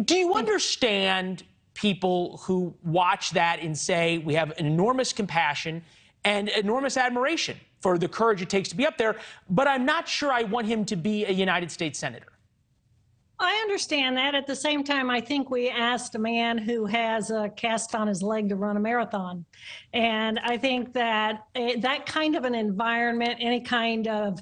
Do you understand people who watch that and say we have an enormous compassion and enormous admiration for the courage it takes to be up there, but I'm not sure I want him to be a United States senator? I understand that. At the same time, I think we asked a man who has a cast on his leg to run a marathon. And I think that that kind of an environment, any kind of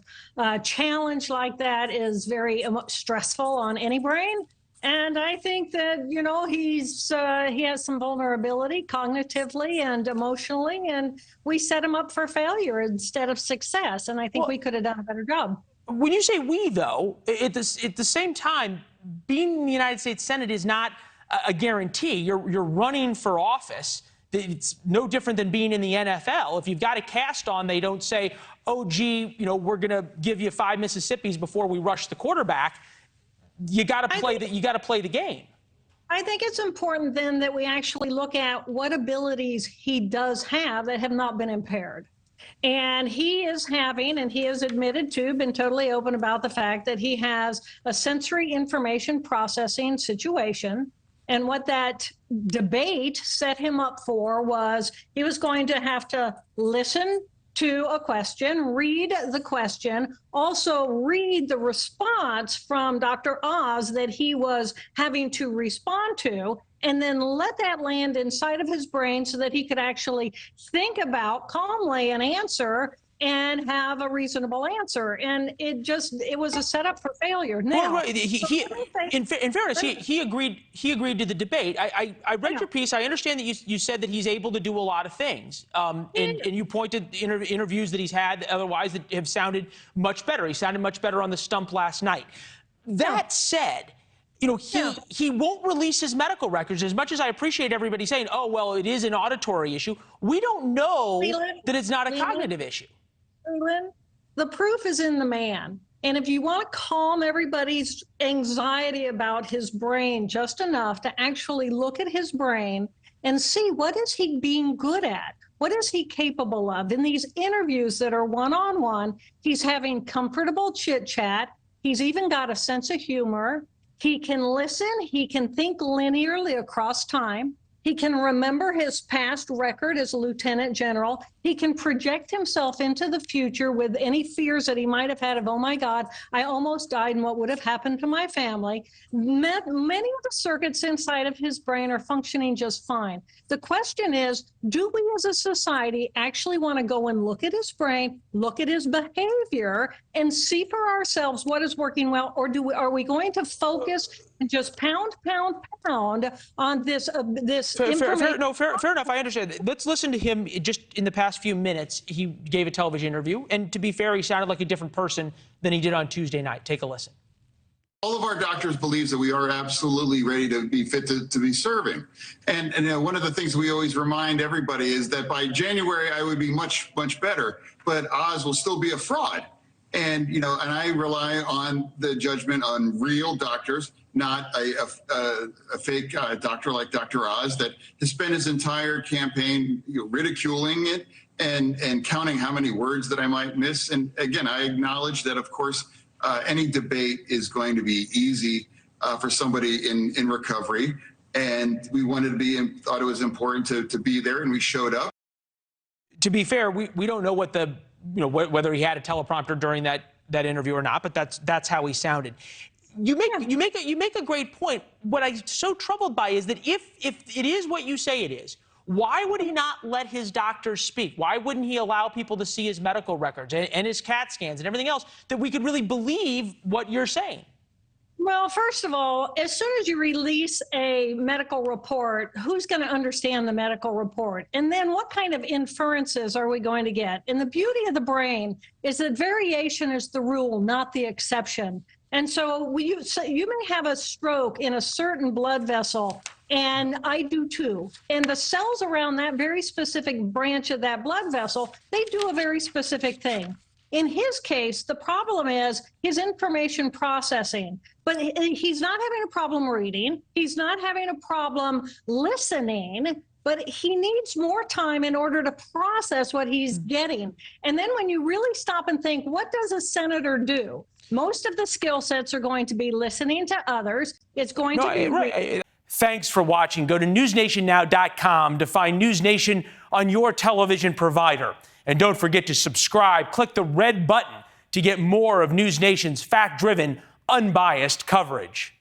challenge like that is very stressful on any brain. And I think that, you know, he has some vulnerability cognitively and emotionally, and we set him up for failure instead of success. And I think we could have done a better job. When you say we, though, at the same time, being in the United States Senate is not a guarantee. You're running for office. It's no different than being in the NFL. If you've got a cast on, they don't say, oh, gee, you know, we're going to give you 5 Mississippis before we rush the quarterback. You got to play you got to play the game. I think it's important then that we actually look at what abilities he does have that have not been impaired. And he is having, and he has admitted to, been totally open about the fact that he has a sensory information processing situation. And what that debate set him up for was he was going to have to listen to a question, read the question, also read the response from Dr. Oz that he was having to respond to, and then let that land inside of his brain so that he could actually think about calmly an answer and have a reasonable answer. And it was a setup for failure. Now, well, in fairness, he agreed to the debate. I read your piece. I understand that you said that he's able to do a lot of things. And you pointed to interviews that he's had otherwise that have sounded much better. He sounded much better on the stump last night. That said, you know, he won't release his medical records. As much as I appreciate everybody saying, oh, well, it is an auditory issue, we don't know that it's not a cognitive issue. Leland, the proof is in the man. And if you want to calm everybody's anxiety about his brain just enough to actually look at his brain and see what is he being good at? What is he capable of? In these interviews that are one-on-one, he's having comfortable chit-chat. He's even got a sense of humor. He can listen. He can think linearly across time. He can remember his past record as a lieutenant general. He can project himself into the future with any fears that he might have had of, oh my God, I almost died and what would have happened to my family. Many of the circuits inside of his brain are functioning just fine. The question is, do we as a society actually want to go and look at his brain, look at his behavior, and see for ourselves what is working well, or are we going to focus and just pound on this information? Fair enough. I understand. Let's listen to him just in the past few minutes. He gave a television interview, and to be fair, he sounded like a different person than he did on Tuesday night. Take a listen. All of our doctors believe that we are absolutely ready to be fit to be serving. And you know, one of the things we always remind everybody is that by January, I would be much better, but Oz will still be a fraud. And, you know, and I rely on the judgment on real doctors, not a fake doctor like Dr. Oz that has spent his entire campaign ridiculing it and counting how many words that I might miss. And again, I acknowledge that, of course, any debate is going to be easy for somebody in recovery. And we wanted to thought it was important to be there, and we showed up. To be fair, we don't know what whether he had a teleprompter during that interview or not, but that's how he sounded. You make a great point. What I'm so troubled by is that if it is what you say it is, why would he not let his doctors speak? Why wouldn't he allow people to see his medical records and his CAT scans and everything else that we could really believe what you're saying? Well, first of all, as soon as you release a medical report, who's going to understand the medical report? And then what kind of inferences are we going to get? And the beauty of the brain is that variation is the rule, not the exception. And so you may have a stroke in a certain blood vessel, and I do too. And the cells around that very specific branch of that blood vessel, they do a very specific thing. In his case, the problem is his information processing, but he's not having a problem reading. He's not having a problem listening, but he needs more time in order to process what he's getting. And then when you really stop and think, what does a senator do? Most of the skill sets are going to be listening to others. It's going to be... Thanks for watching. Go to newsnationnow.com to find NewsNation on your television provider. And don't forget to subscribe. Click the red button to get more of NewsNation's fact-driven, unbiased coverage.